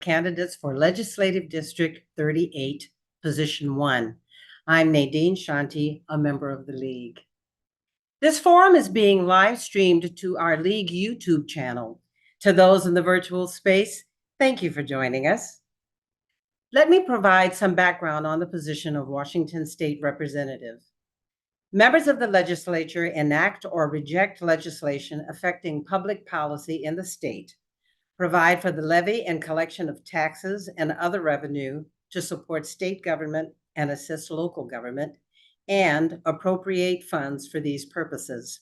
Candidates for Legislative District 38, Position 1. I'm Nadine Shanti, a member of the League. This forum is being live streamed to our League YouTube channel. To those in the virtual space, thank you for joining us. Let me provide some background on the position of Washington State Representative. Members of the legislature enact or reject legislation affecting public policy in the state, provide for the levy and collection of taxes and other revenue to support state government and assist local government, and appropriate funds for these purposes.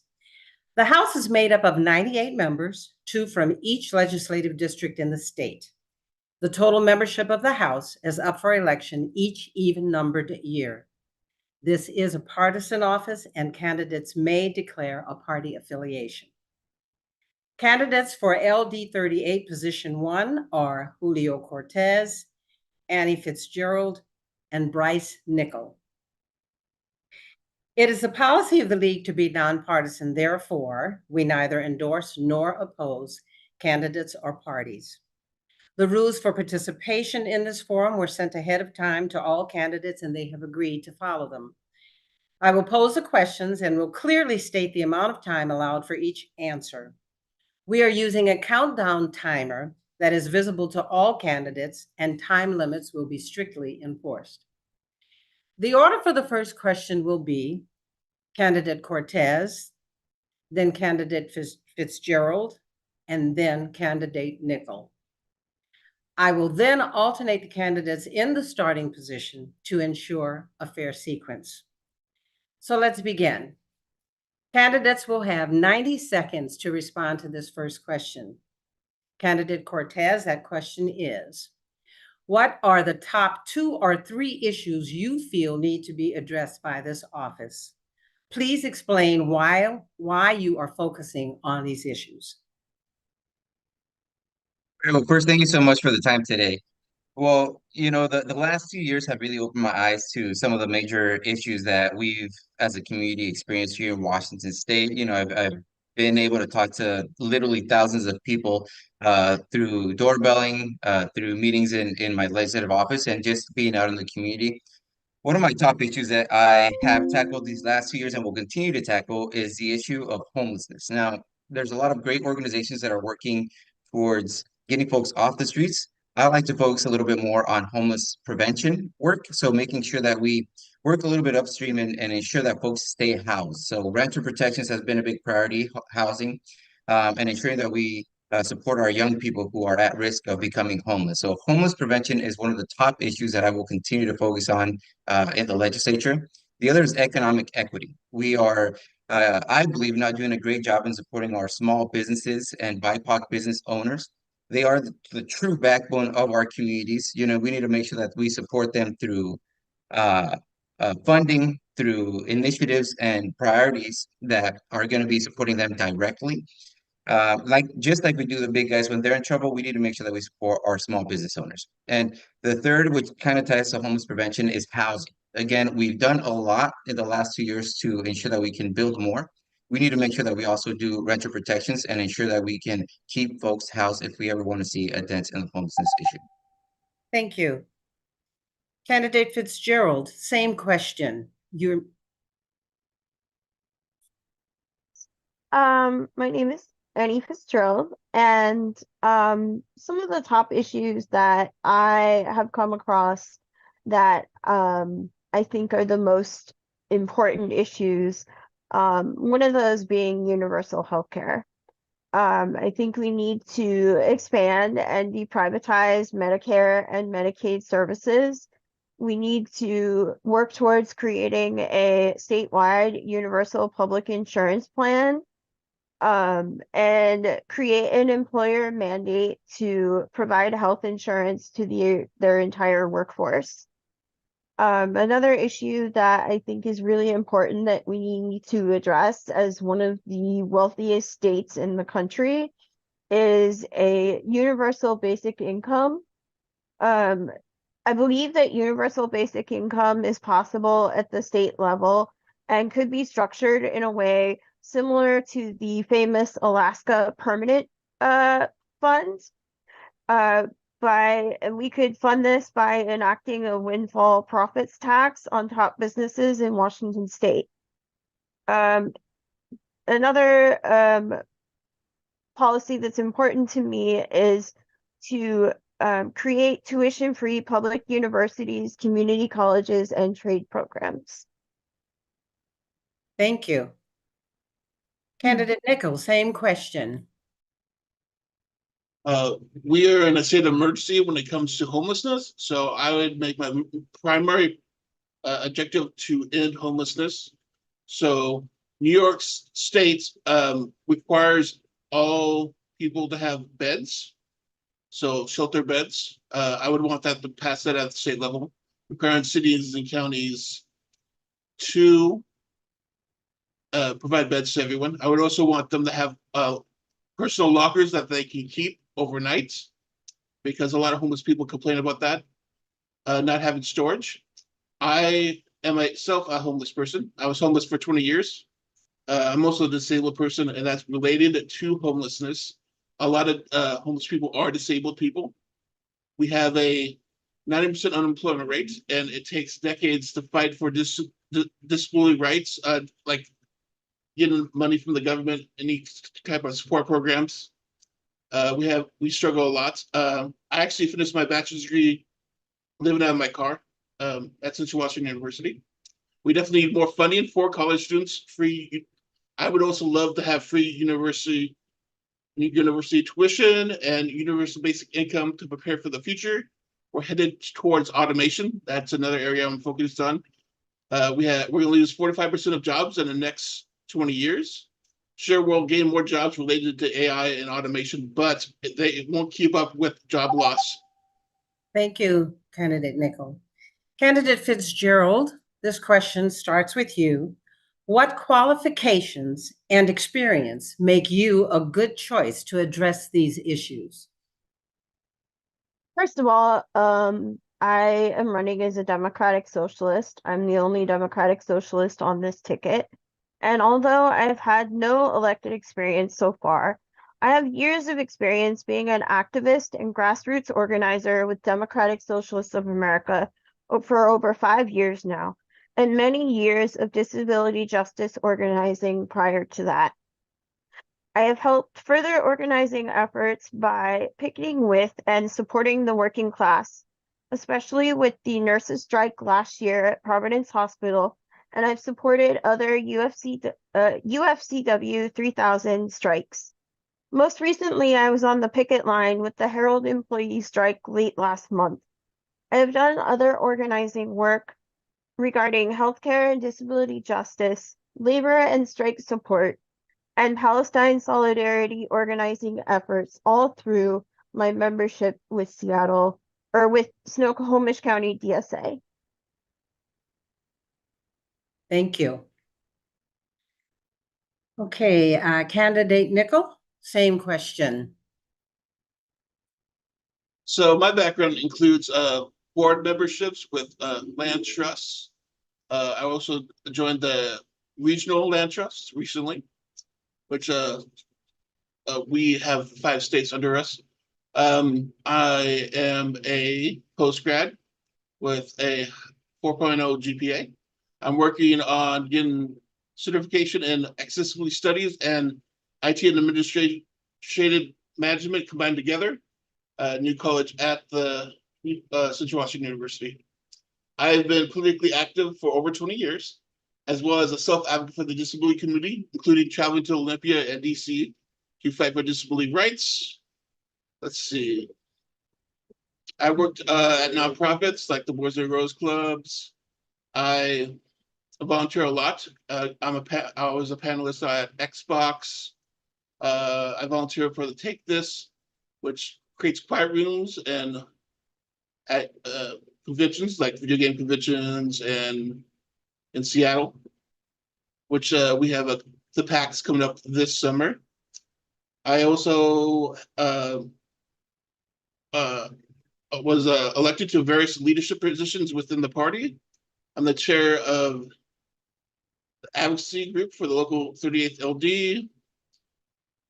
The House is made up of 98 members, 2 from each legislative district in the state. The total membership of the House is up for election each even-numbered year. This is a partisan office, and candidates may declare a party affiliation. Candidates for LD 38 Position 1 are Julio Cortes, Annie Fitzgerald, and Bryce Nickel. It is the policy of the League to be nonpartisan. Therefore, we neither endorse nor oppose candidates or parties. The rules for participation in this forum were sent ahead of time to all candidates, and they have agreed to follow them. I will pose the questions and will clearly state the amount of time allowed for each answer. We are using a countdown timer that is visible to all candidates, and time limits will be strictly enforced. The order for the first question will be candidate Cortes, then candidate Fitzgerald, and then candidate Nickel. I will then alternate the candidates in the starting position to ensure a fair sequence. So let's begin. Candidates will have 90 seconds to respond to this first question. Candidate Cortes, that question is, what are the top 2 or 3 issues you feel need to be addressed by this office? Please explain why you are focusing on these issues. Well, first, thank you so much for the time today. Well, the last 2 years have really opened my eyes to some of the major issues that we've, as a community, experienced here in Washington State. I've been able to talk to literally thousands of people through doorbelling, through meetings in my legislative office, and just being out in the community. One of my top issues that I have tackled these last 2 years and will continue to tackle is the issue of homelessness. Now, there's a lot of great organizations that are working towards getting folks off the streets. I like to focus a little bit more on homeless prevention work. So making sure that we work a little bit upstream and ensure that folks stay housed. So renter protections has been a big priority, housing, and ensuring that we support our young people who are at risk of becoming homeless. So homeless prevention is one of the top issues that I will continue to focus on in the legislature. The other is economic equity. We are, I believe, not doing a great job in supporting our small businesses and BIPOC business owners. They are the true backbone of our communities. We need to make sure that we support them through uh, funding, through initiatives and priorities that are going to be supporting them directly. Just like we do the big guys when they're in trouble, we need to make sure that we support our small business owners. And the third, which kind of ties to homeless prevention, is housing. Again, we've done a lot in the last 2 years to ensure that we can build more. We need to make sure that we also do renter protections and ensure that we can keep folks housed if we ever want to see a dent in the homelessness issue. Thank you. Candidate Fitzgerald, same question. My name is Annie Fitzgerald, and some of the top issues that I have come across that I think are the most important issues, one of those being universal health care. I think we need to expand and deprivatize Medicare and Medicaid services. We need to work towards creating a statewide universal public insurance plan, and create an employer mandate to provide health insurance to their entire workforce. Another issue that I think is really important that we need to address as one of the wealthiest states in the country is a universal basic income. I believe that universal basic income is possible at the state level and could be structured in a way similar to the famous Alaska Permanent Fund. and we could fund this by enacting a windfall profits tax on top businesses in Washington state. Another policy that's important to me is to create tuition-free public universities, community colleges, and trade programs. Thank you. Candidate Nichols, same question. We are in a state of emergency when it comes to homelessness, so I would make my primary objective to end homelessness. So New York State requires all people to have beds, so shelter beds. I would want that to pass that at the state level, requiring cities and counties to provide beds to everyone. I would also want them to have personal lockers that they can keep overnight, because a lot of homeless people complain about that, not having storage. I am myself a homeless person. I was homeless for 20 years. I'm also a disabled person, and that's related to homelessness. A lot of homeless people are disabled people. We have a 90% unemployment rate, and it takes decades to fight for disability rights, like getting money from the government, any type of support programs. We struggle a lot. I actually finished my bachelor's degree living out of my car at Central Washington University. We definitely need more funding for college students. I would also love to have free university tuition and universal basic income to prepare for the future. We're headed towards automation. That's another area I'm focused on. We're going to lose 45% of jobs in the next 20 years. Sure, we'll gain more jobs related to AI and automation, but it won't keep up with job loss. Thank you, Candidate Nichols. Candidate Fitzgerald, this question starts with you. What qualifications and experience make you a good choice to address these issues? First of all, I am running as a Democratic Socialist. I'm the only Democratic Socialist on this ticket. And although I've had no elected experience so far, I have years of experience being an activist and grassroots organizer with Democratic Socialists of America for over 5 years now, and many years of disability justice organizing prior to that. I have helped further organizing efforts by picketing with and supporting the working class, especially with the nurses' strike last year at Providence Hospital, and I've supported other UFCW 3000 strikes. Most recently, I was on the picket line with the Herald employee strike late last month. I have done other organizing work regarding healthcare and disability justice, labor and strike support, and Palestine solidarity organizing efforts all through my membership with Snoqualmie County DSA. Thank you. Okay, Candidate Nichols, same question. So my background includes board memberships with land trusts. I also joined the regional land trusts recently, which we have 5 states under us. I am a postgrad with a 4.0 GPA. I'm working on getting certification in accessibility studies and IT and administrative management combined together. New college at the Central Washington University. I've been politically active for over 20 years, as well as a self-advocate for the disability community, including traveling to Olympia and DC to fight for disability rights. Let's see. I worked at nonprofits like the Boys and Girls Clubs. I volunteer a lot. I was a panelist at Xbox. I volunteer for the Take This, which creates quiet rooms and at conventions like video game conventions and in Seattle, which we have the PAX coming up this summer. I also was elected to various leadership positions within the party. I'm the chair of the advocacy group for the local 38th LD.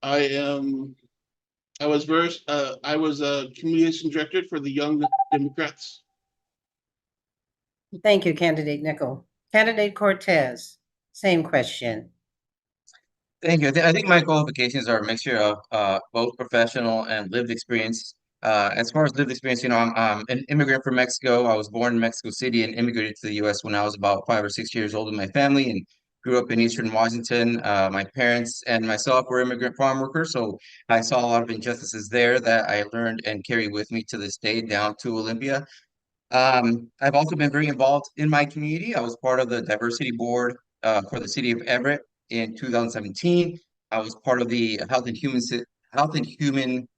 I am I was a communication director for the Young Democrats. Thank you, Candidate Nickel. Candidate Cortez, same question. Thank you. I think my qualifications are a mixture of both professional and lived experience. As far as lived experience, I'm an immigrant from Mexico. I was born in Mexico City and immigrated to the U.S. when I was about 5 or 6 years old with my family and grew up in Eastern Washington. My parents and myself were immigrant farm workers, so I saw a lot of injustices there that I learned and carry with me to this day down to Olympia. I've also been very involved in my community. I was part of the diversity board for the city of Everett in 2017. I was part of the Health and Human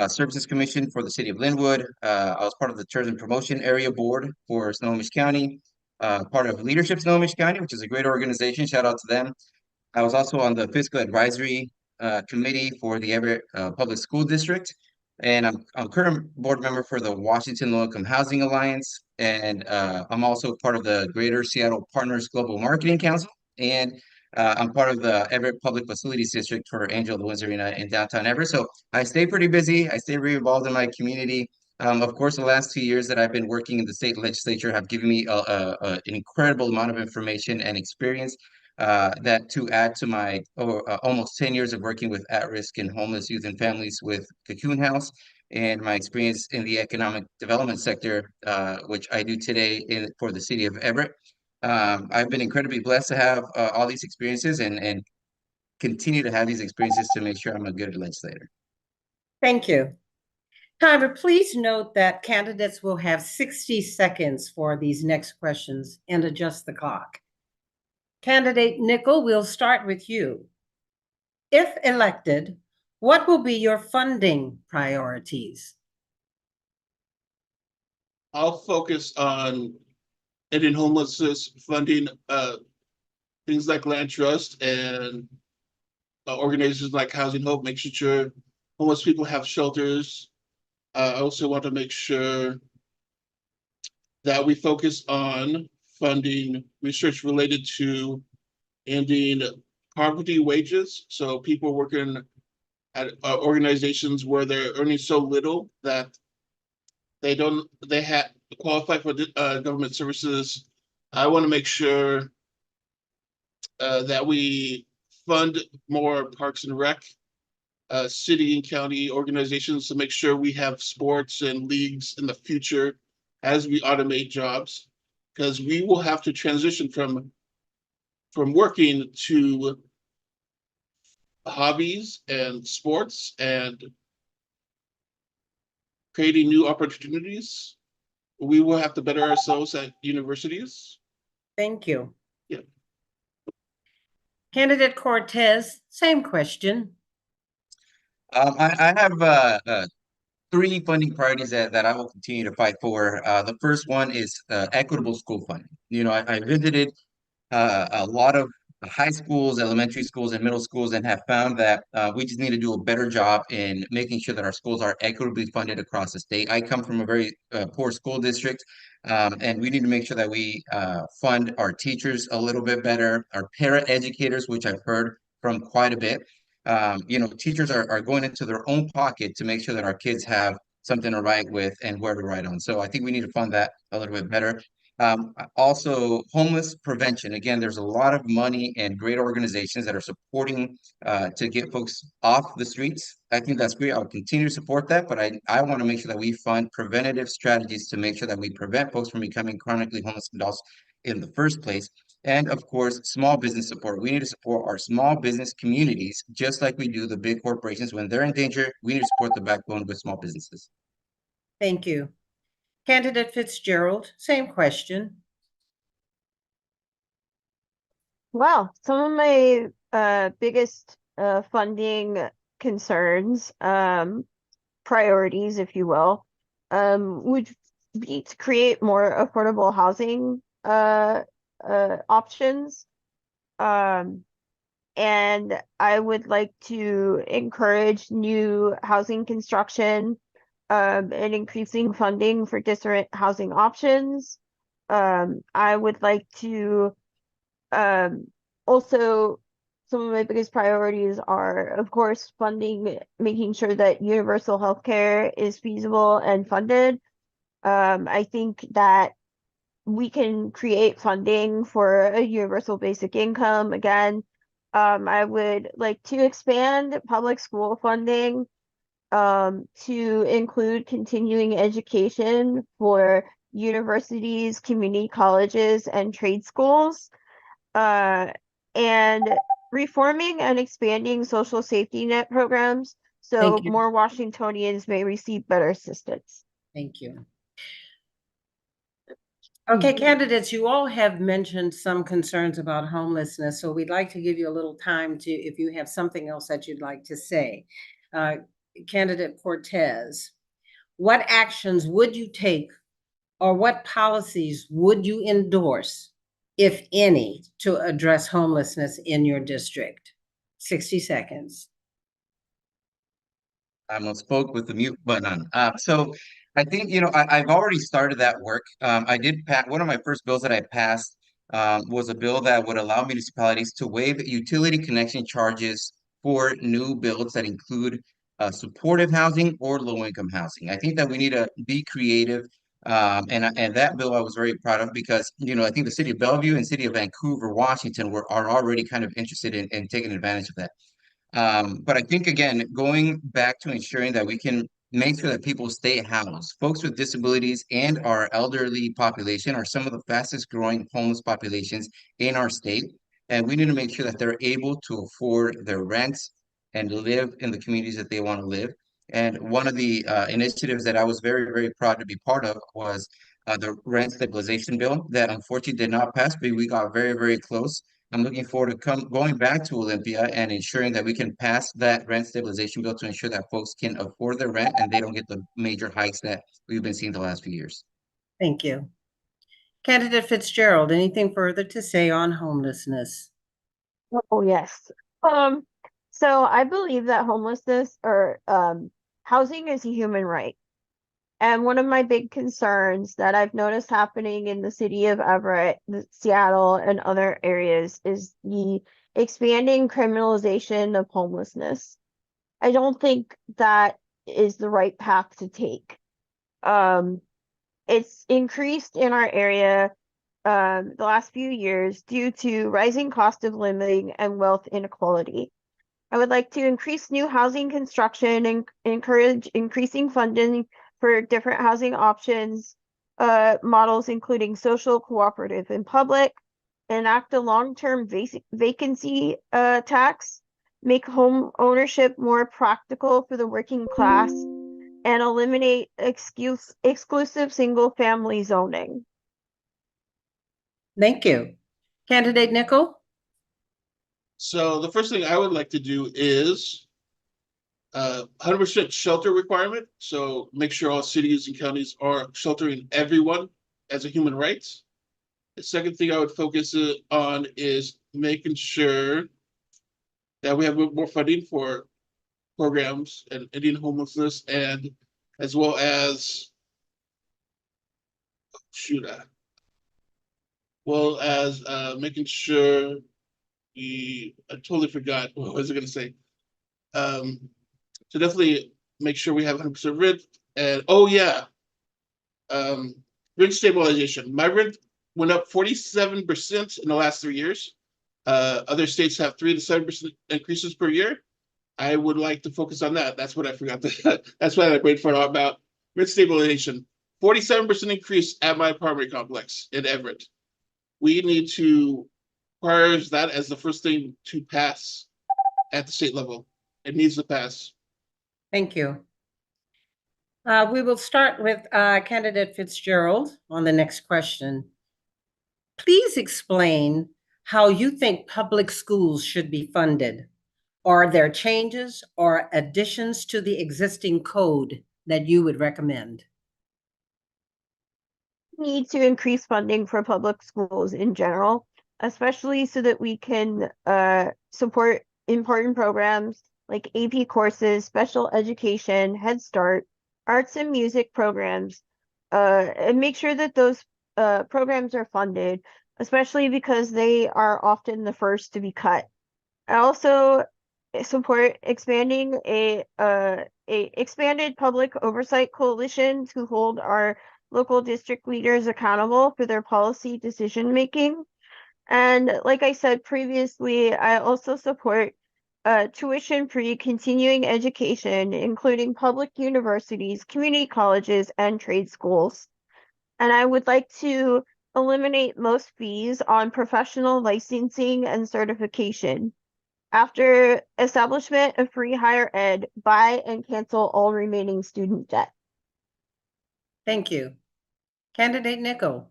Services Commission for the city of Linwood. I was part of the Tourism Promotion Area Board for Snohomish County. Part of Leadership Snohomish County, which is a great organization. Shout out to them. I was also on the fiscal advisory committee for the Everett Public School District, and I'm current board member for the Washington Low Income Housing Alliance, and I'm also part of the Greater Seattle Partners Global Marketing Council, and I'm part of the Everett Public Facilities District for Angel of the Winds Arena in downtown Everett. So I stay pretty busy. I stay very involved in my community. Of course, the last 2 years that I've been working in the state legislature have given me an incredible amount of information and experience that to add to my almost 10 years of working with at-risk and homeless youth and families with Cocoon House and my experience in the economic development sector, which I do today for the city of Everett. I've been incredibly blessed to have all these experiences and continue to have these experiences to make sure I'm a good legislator. Thank you. However, please note that candidates will have 60 seconds for these next questions and adjust the clock. Candidate Nickel, we'll start with you. If elected, what will be your funding priorities? I'll focus on ending homelessness, funding things like land trust and organizations like Housing Hope, making sure homeless people have shelters. I also want to make sure that we focus on funding research related to ending poverty wages. So people working at organizations where they're earning so little that they have qualify for government services. I want to make sure that we fund more parks and rec, city and county organizations to make sure we have sports and leagues in the future as we automate jobs, because we will have to transition from working to hobbies and sports and creating new opportunities. We will have to better ourselves at universities. Thank you. Yeah. Candidate Cortez, same question. I have three funding priorities that I will continue to fight for. The first one is equitable school funding. I visited a lot of high schools, elementary schools, and middle schools, and have found that we just need to do a better job in making sure that our schools are equitably funded across the state. I come from a very poor school district, and we need to make sure that we fund our teachers a little bit better, our para educators, which I've heard from quite a bit. Teachers are going into their own pocket to make sure that our kids have something to write with and where to write on. So I think we need to fund that a little bit better. Also, homeless prevention. Again, there's a lot of money and great organizations that are supporting to get folks off the streets. I think that's great. I'll continue to support that, but I want to make sure that we fund preventative strategies to make sure that we prevent folks from becoming chronically homeless adults in the first place. And of course, small business support. We need to support our small business communities, just like we do the big corporations. When they're in danger, we need to support the backbone with small businesses. Thank you. Candidate Fitzgerald, same question. Well, some of my biggest funding concerns, priorities, if you will, would be to create more affordable housing options. And I would like to encourage new housing construction and increasing funding for different housing options. I would like to also some of my biggest priorities are, of course, funding, making sure that universal healthcare is feasible and funded. I think that we can create funding for a universal basic income. Again, I would like to expand public school funding to include continuing education for universities, community colleges, and trade schools, and reforming and expanding social safety net programs so Thank you. more Washingtonians may receive better assistance. Thank you. Okay, candidates, you all have mentioned some concerns about homelessness, so we'd like to give you a little time to, if you have something else that you'd like to say. Candidate Cortes, what actions would you take or what policies would you endorse, if any, to address homelessness in your district? 60 seconds. I almost spoke with the mute button on. So I think, I've already started that work. I did pass, one of my first bills that I passed was a bill that would allow municipalities to waive utility connection charges for new builds that include supportive housing or low-income housing. I think that we need to be creative. And that bill I was very proud of because, I think the city of Bellevue and city of Vancouver, Washington are already kind of interested in taking advantage of that. But I think, again, going back to ensuring that we can make sure that people stay housed. Folks with disabilities and our elderly population are some of the fastest growing homeless populations in our state. And we need to make sure that they're able to afford their rents and live in the communities that they want to live. And one of the initiatives that I was very, very proud to be part of was the rent stabilization bill that unfortunately did not pass, but we got very, very close. I'm looking forward to going back to Olympia and ensuring that we can pass that rent stabilization bill to ensure that folks can afford their rent and they don't get the major hikes that we've been seeing the last few years. Thank you. Candidate Fitzgerald, anything further to say on homelessness? Oh, yes. So I believe that homelessness or housing is a human right. And one of my big concerns that I've noticed happening in the city of Everett, Seattle, and other areas is the expanding criminalization of homelessness. I don't think that is the right path to take. It's increased in our area the last few years due to rising cost of living and wealth inequality. I would like to increase new housing construction and encourage increasing funding for different housing options, models including social, cooperative, and public, enact a long-term vacancy tax, make home ownership more practical for the working class, and eliminate exclusive single-family zoning. Thank you. Candidate Nickel? So the first thing I would like to do is 100% shelter requirement. So make sure all cities and counties are sheltering everyone as a human right. The second thing I would focus on is making sure that we have more funding for programs and ending homelessness, and as well as making sure I totally forgot what was I going to say. So definitely make sure we have 100% rent. And rent stabilization. My rent went up 47% in the last 3 years. Other states have 3 to 7% increases per year. I would like to focus on that. That's what I forgot. That's what I waited for about rent stabilization. 47% increase at my apartment complex in Everett. We need to prioritize that as the first thing to pass at the state level. It needs to pass. Thank you. We will start with candidate Fitzgerald on the next question. Please explain how you think public schools should be funded. Are there changes or additions to the existing code that you would recommend? We need to increase funding for public schools in general, especially so that we can support important programs like AP courses, special education, Head Start, arts and music programs, and make sure that those programs are funded, especially because they are often the first to be cut. I also support expanding a expanded public oversight coalition to hold our local district leaders accountable for their policy decision making. And like I said previously, I also support tuition-free continuing education, including public universities, community colleges, and trade schools. And I would like to eliminate most fees on professional licensing and certification. After establishment of free higher ed, buy and cancel all remaining student debt. Thank you. Candidate Nico.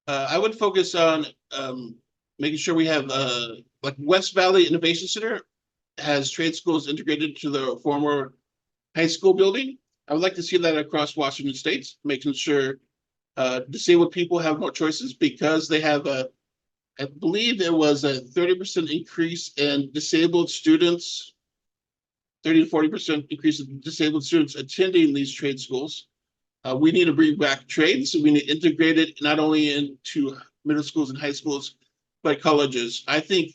I would focus on making sure we have like West Valley Innovation Center has trade schools integrated to the former high school building. I would like to see that across Washington State, making sure disabled people have more choices because they have I believe there was a 30% increase in disabled students, 30 to 40% increase in disabled students attending these trade schools. We need to bring back trades. So we need to integrate it not only into middle schools and high schools, but colleges. I think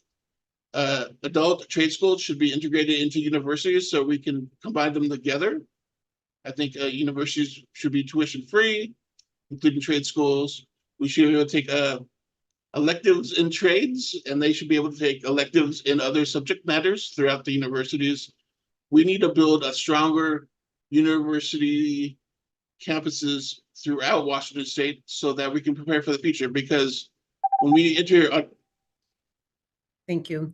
adult trade schools should be integrated into universities so we can combine them together. I think universities should be tuition free, including trade schools. We should be able to take electives in trades, and they should be able to take electives in other subject matters throughout the universities. We need to build a stronger university campuses throughout Washington State so that we can prepare for the future. Because when we enter, Thank you.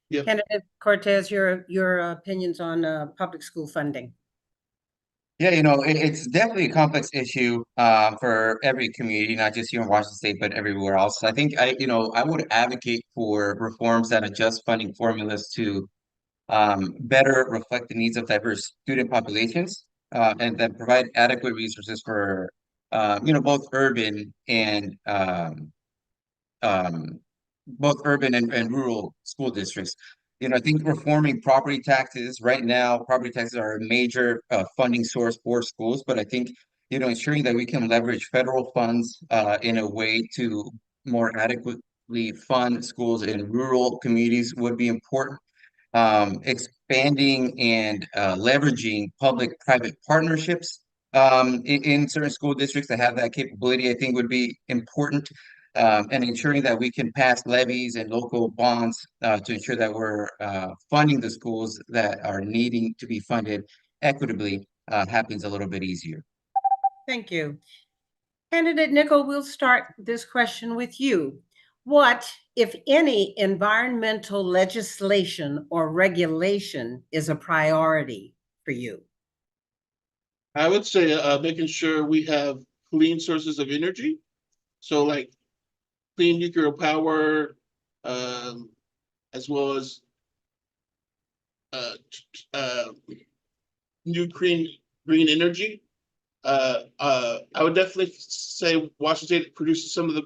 Yeah. Candidate Cortes, your opinions on public school funding. Yeah, it's definitely a complex issue for every community, not just here in Washington State, but everywhere else. I think I would advocate for reforms that adjust funding formulas to better reflect the needs of diverse student populations and that provide adequate resources for both urban and um, and rural school districts. I think reforming property taxes right now, property taxes are a major funding source for schools, but I think, ensuring that we can leverage federal funds in a way to more adequately fund schools in rural communities would be important. Expanding and leveraging public-private partnerships in certain school districts that have that capability, I think would be important. And ensuring that we can pass levies and local bonds to ensure that we're funding the schools that are needing to be funded equitably happens a little bit easier. Thank you. Candidate Nico, we'll start this question with you. What, if any, environmental legislation or regulation is a priority for you? I would say making sure we have clean sources of energy. So like clean nuclear power, as well as new green energy. I would definitely say Washington State produces some of the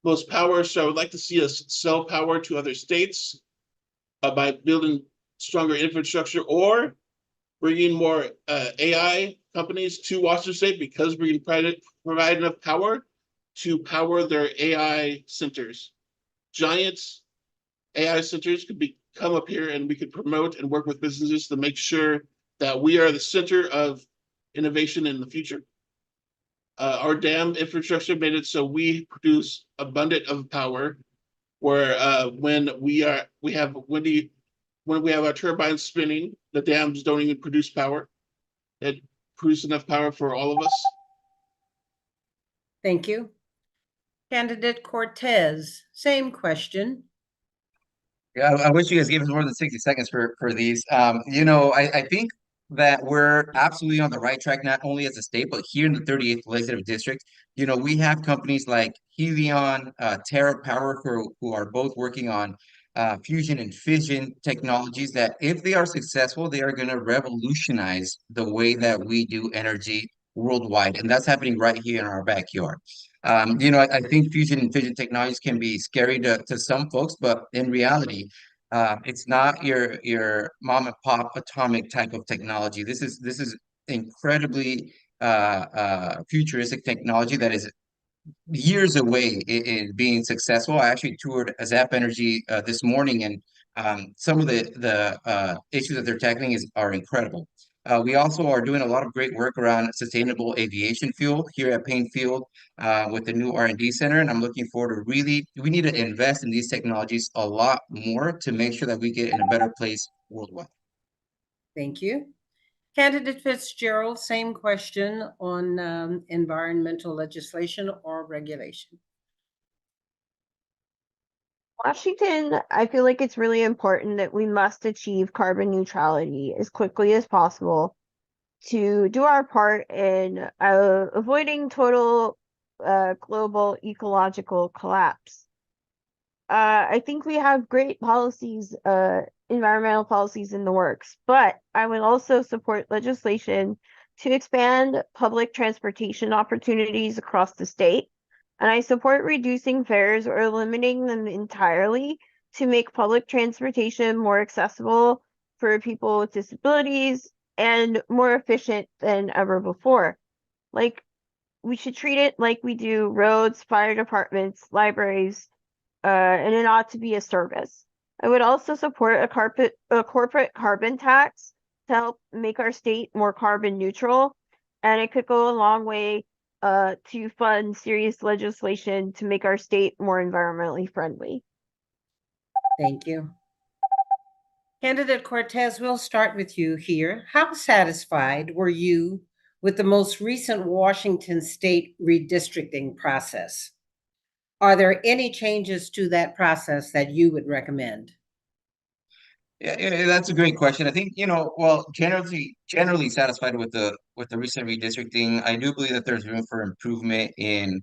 most power, so I would like to see us sell power to other states by building stronger infrastructure or bringing more AI companies to Washington State because we can provide enough power to power their AI centers. Giant AI centers could come up here and we could promote and work with businesses to make sure that we are the center of innovation in the future. Our dam infrastructure made it so we produce abundant of power where when we have our turbines spinning, the dams don't even produce power. It produces enough power for all of us. Thank you. Candidate Cortes, same question. I wish you guys gave us more than 60 seconds for these. I think that we're absolutely on the right track, not only as a state, but here in the 38th legislative district. We have companies like Helion, Terra Power, who are both working on fusion and fission technologies that, if they are successful, they are going to revolutionize the way that we do energy worldwide. And that's happening right here in our backyard. I think fusion and fission technologies can be scary to some folks, but in reality, it's not your mom and pop atomic type of technology. This is incredibly futuristic technology that is years away in being successful. I actually toured Zap Energy this morning, and some of the issues that they're tackling are incredible. We also are doing a lot of great work around sustainable aviation fuel here at Payne Field with the new R&D center, and I'm looking forward to we need to invest in these technologies a lot more to make sure that we get in a better place worldwide. Thank you. Candidate Fitzgerald, same question on environmental legislation or regulation. Washington, I feel like it's really important that we must achieve carbon neutrality as quickly as possible to do our part in avoiding total global ecological collapse. I think we have great policies, environmental policies in the works, but I would also support legislation to expand public transportation opportunities across the state. And I support reducing fares or eliminating them entirely to make public transportation more accessible for people with disabilities and more efficient than ever before. Like, we should treat it like we do roads, fire departments, libraries, and it ought to be a service. I would also support a corporate carbon tax to help make our state more carbon neutral, and it could go a long way to fund serious legislation to make our state more environmentally friendly. Thank you. Candidate Cortes, we'll start with you here. How satisfied were you with the most recent Washington state redistricting process? Are there any changes to that process that you would recommend? Yeah, that's a great question. I think, well, generally satisfied with the recent redistricting. I do believe that there's room for improvement in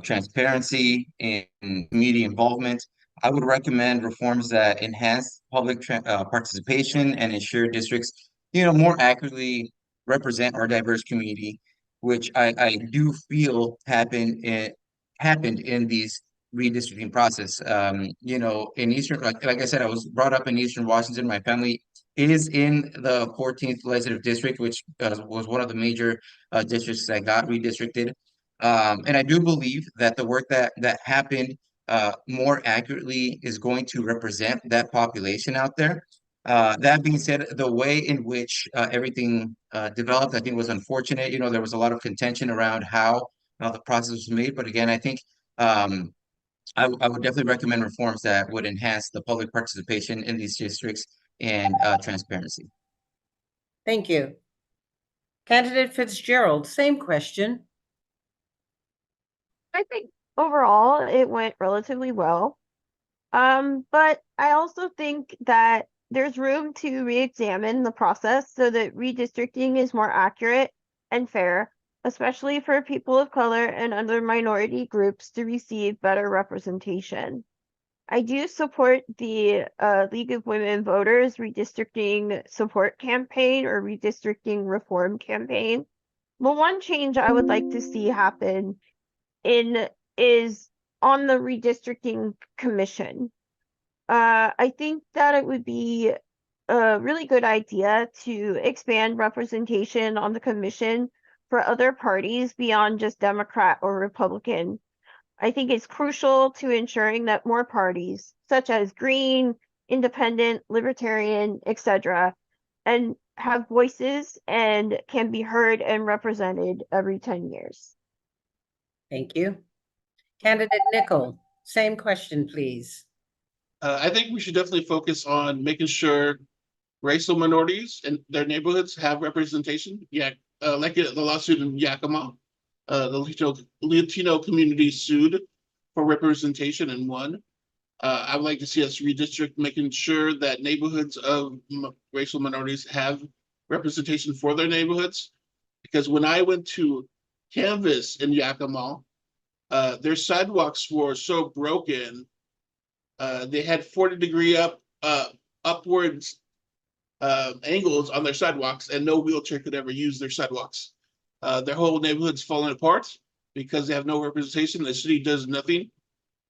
transparency and community involvement. I would recommend reforms that enhance public participation and ensure districts, more accurately represent our diverse community, which I do feel happened in these redistricting process. In Eastern, like I said, I was brought up in Eastern Washington. My family is in the 14th legislative district, which was one of the major districts that got redistricted. And I do believe that the work that happened more accurately is going to represent that population out there. That being said, the way in which everything developed, I think, was unfortunate. There was a lot of contention around how the process was made. But again, I think I would definitely recommend reforms that would enhance the public participation in these districts and transparency. Thank you. Candidate Fitzgerald, same question. I think overall it went relatively well. But I also think that there's room to re-examine the process so that redistricting is more accurate and fair, especially for people of color and other minority groups to receive better representation. I do support the League of Women Voters redistricting support campaign or redistricting reform campaign. But one change I would like to see happen is on the redistricting commission. I think that it would be a really good idea to expand representation on the commission for other parties beyond just Democrat or Republican. I think it's crucial to ensuring that more parties, such as Green, Independent, Libertarian, etc., and have voices and can be heard and represented every 10 years. Thank you. Candidate Nickel, same question, please. I think we should definitely focus on making sure racial minorities and their neighborhoods have representation. Yeah, like the lawsuit in Yakima, the Latino community sued for representation and won. I would like to see us redistrict, making sure that neighborhoods of racial minorities have representation for their neighborhoods. Because when I went to canvass in Yakima, their sidewalks were so broken. They had 40-degree upwards angles on their sidewalks, and no wheelchair could ever use their sidewalks. Their whole neighborhood's falling apart because they have no representation. The city does nothing.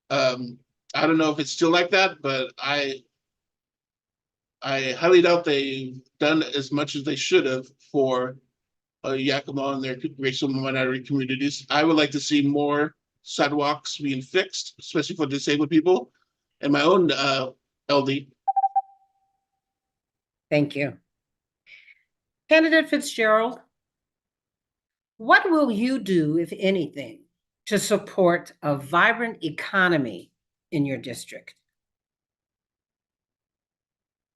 I don't know if it's still like that, but I highly doubt they've done as much as they should have for Yakima and their racial minority communities. I would like to see more sidewalks being fixed, especially for disabled people, and my own LD. Thank you. Candidate Fitzgerald, what will you do, if anything, to support a vibrant economy in your district?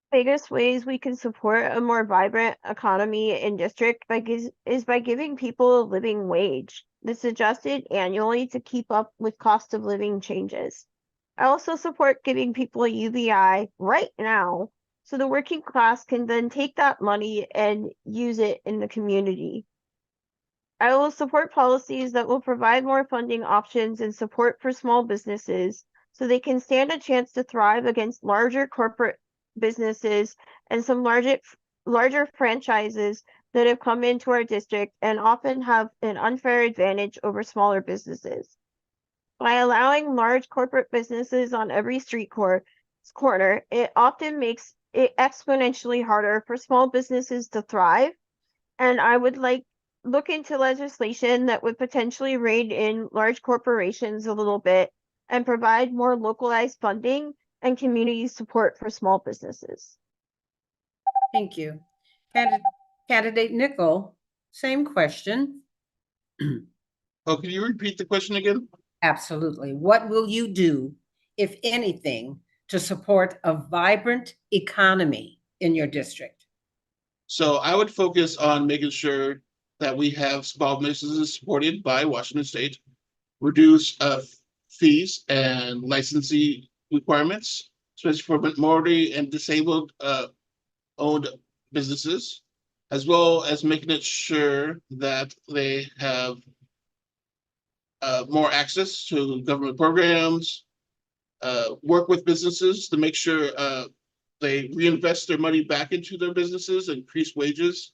Biggest ways we can support a more vibrant economy in district is by giving people a living wage that's adjusted annually to keep up with cost of living changes. I also support giving people a UBI right now so the working class can then take that money and use it in the community. I will support policies that will provide more funding options and support for small businesses so they can stand a chance to thrive against larger corporate businesses and some larger franchises that have come into our district and often have an unfair advantage over smaller businesses. By allowing large corporate businesses on every street corner, it often makes it exponentially harder for small businesses to thrive. And I would look into legislation that would potentially rein in large corporations a little bit and provide more localized funding and community support for small businesses. Thank you. Candidate Nickel, same question. Oh, can you repeat the question again? Absolutely. What will you do, if anything, to support a vibrant economy in your district? So I would focus on making sure that we have small businesses supported by Washington State, reduce fees and licensing requirements, especially for minority and disabled owned businesses, as well as making it sure that they have more access to government programs, work with businesses to make sure they reinvest their money back into their businesses, increase wages.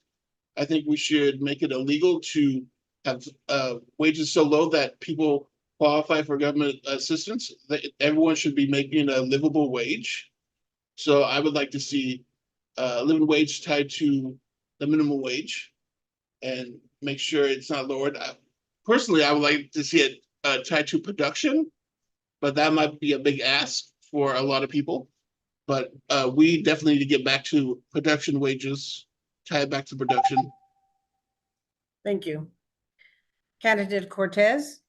I think we should make it illegal to have wages so low that people qualify for government assistance. That everyone should be making a livable wage. So I would like to see living wage tied to the minimum wage and make sure it's not lowered. Personally, I would like to see it tied to production, but that might be a big ask for a lot of people. But we definitely need to get back to production wages, tie it back to production. Thank you. Candidate Cortes?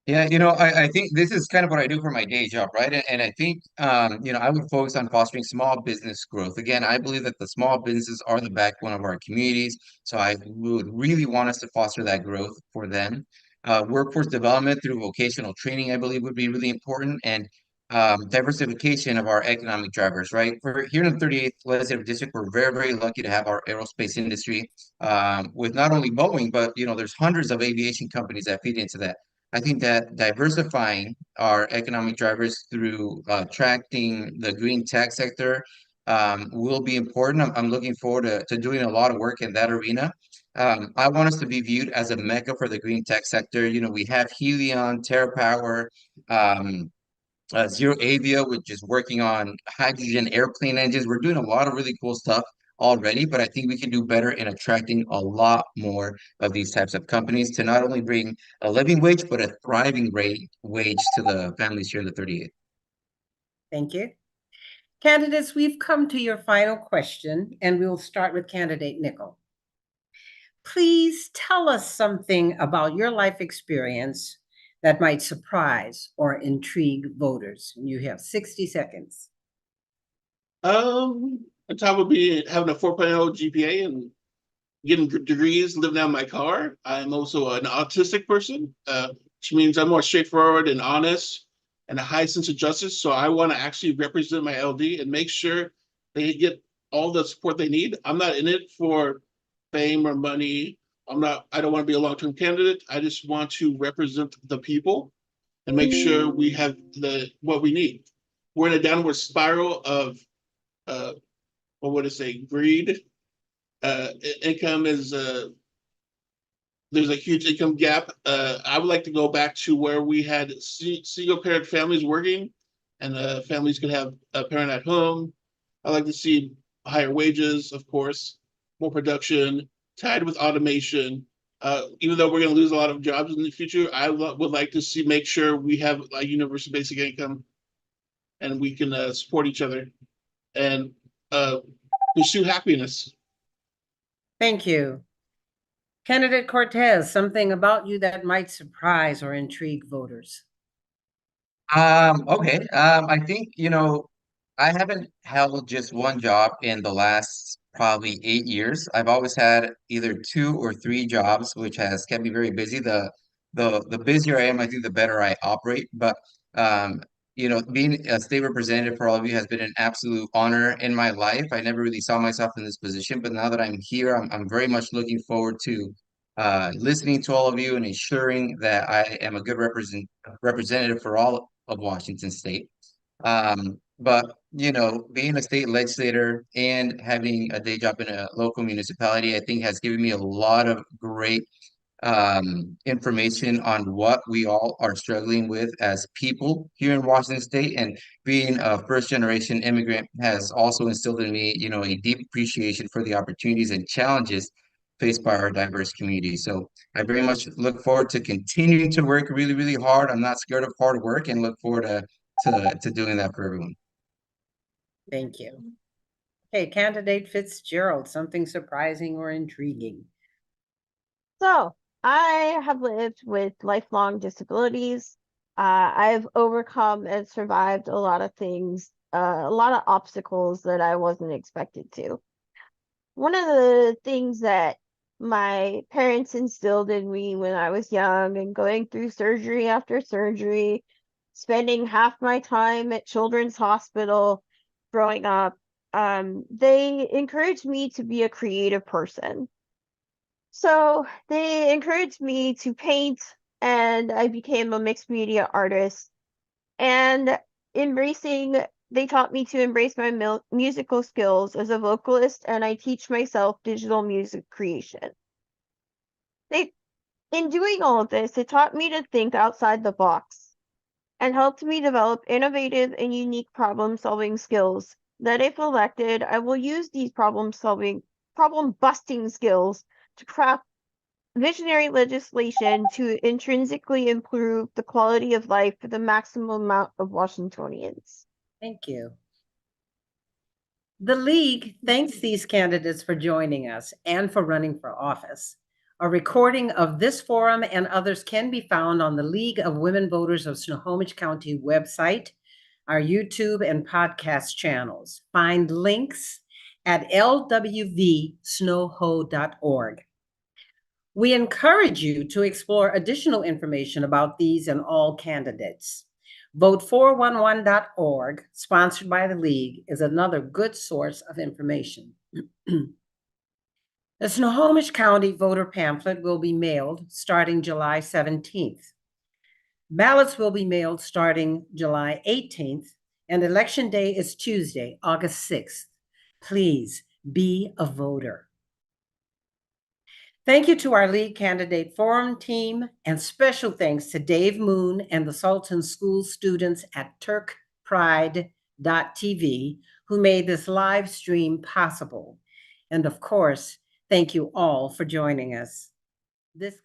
Yeah, I think this is kind of what I do for my day job, right? And I think, I would focus on fostering small business growth. Again, I believe that the small businesses are the backbone of our communities. So I would really want us to foster that growth for them. Workforce development through vocational training, I believe, would be really important. And diversification of our economic drivers, right? For here in the 38th legislative district, we're very, very lucky to have our aerospace industry with not only Boeing, but, there's hundreds of aviation companies that feed into that. I think that diversifying our economic drivers through attracting the green tech sector will be important. I'm looking forward to doing a lot of work in that arena. I want us to be viewed as a mecca for the green tech sector. We have Helion, TerraPower, Zero Avia, which is working on hydrogen airplane engines. We're doing a lot of really cool stuff already, but I think we can do better in attracting a lot more of these types of companies to not only bring a living wage, but a thriving wage to the families here in the 38th. Thank you. Candidates, we've come to your final question, and we will start with candidate Nickel. Please tell us something about your life experience that might surprise or intrigue voters. You have 60 seconds. On top of having a 4.0 GPA and getting degrees, living out of my car. I'm also an autistic person, which means I'm more straightforward and honest and a high sense of justice. So I want to actually represent my LD and make sure they get all the support they need. I'm not in it for fame or money. I don't want to be a long-term candidate. I just want to represent the people and make sure we have what we need. We're in a downward spiral of what would I say, greed. Income is there's a huge income gap. I would like to go back to where we had single parent families working and families could have a parent at home. I like to see higher wages, of course, more production, tied with automation. Even though we're going to lose a lot of jobs in the future, I would like to make sure we have a universal basic income, and we can support each other and pursue happiness. Thank you. Candidate Cortes, something about you that might surprise or intrigue voters. Okay. I think, I haven't held just one job in the last probably 8 years. I've always had either 2 or 3 jobs, which has kept me very busy. The busier I am, I think the better I operate. But um, being a state representative for all of you has been an absolute honor in my life. I never really saw myself in this position, but now that I'm here, I'm very much looking forward to listening to all of you and ensuring that I am a good representative for all of Washington State. But being a state legislator and having a day job in a local municipality, I think has given me a lot of great information on what we all are struggling with as people here in Washington State. And being a first generation immigrant has also instilled in me, a deep appreciation for the opportunities and challenges faced by our diverse community. So I very much look forward to continuing to work really, really hard. I'm not scared of hard work and look forward to doing that for everyone. Thank you. Okay, candidate Fitzgerald, something surprising or intriguing. So, I have lived with lifelong disabilities. I've overcome and survived a lot of things, a lot of obstacles that I wasn't expected to. One of the things that my parents instilled in me when I was young and going through surgery after surgery, spending half my time at Children's Hospital growing up, they encouraged me to be a creative person. So they encouraged me to paint, and I became a mixed media artist. And they taught me to embrace my musical skills as a vocalist, and I teach myself digital music creation. In doing all of this, it taught me to think outside the box and helped me develop innovative and unique problem-solving skills that, if elected, I will use these problem-busting skills to craft visionary legislation to intrinsically improve the quality of life for the maximum amount of Washingtonians. Thank you. The League thanks these candidates for joining us and for running for office. A recording of this forum and others can be found on the League of Women Voters of Snohomish County website, our YouTube and podcast channels. Find links at lwvsnoho.org. We encourage you to explore additional information about these and all candidates. Vote411.org, sponsored by the League, is another good source of information. The Snohomish County voter pamphlet will be mailed starting July 17th. Ballots will be mailed starting July 18th, and Election Day is Tuesday, August 6th. Please be a voter. Thank you to our League Candidate Forum team, and special thanks to Dave Moon and the Sultan School students at turkpride.tv who made this live stream possible. And of course, thank you all for joining us. This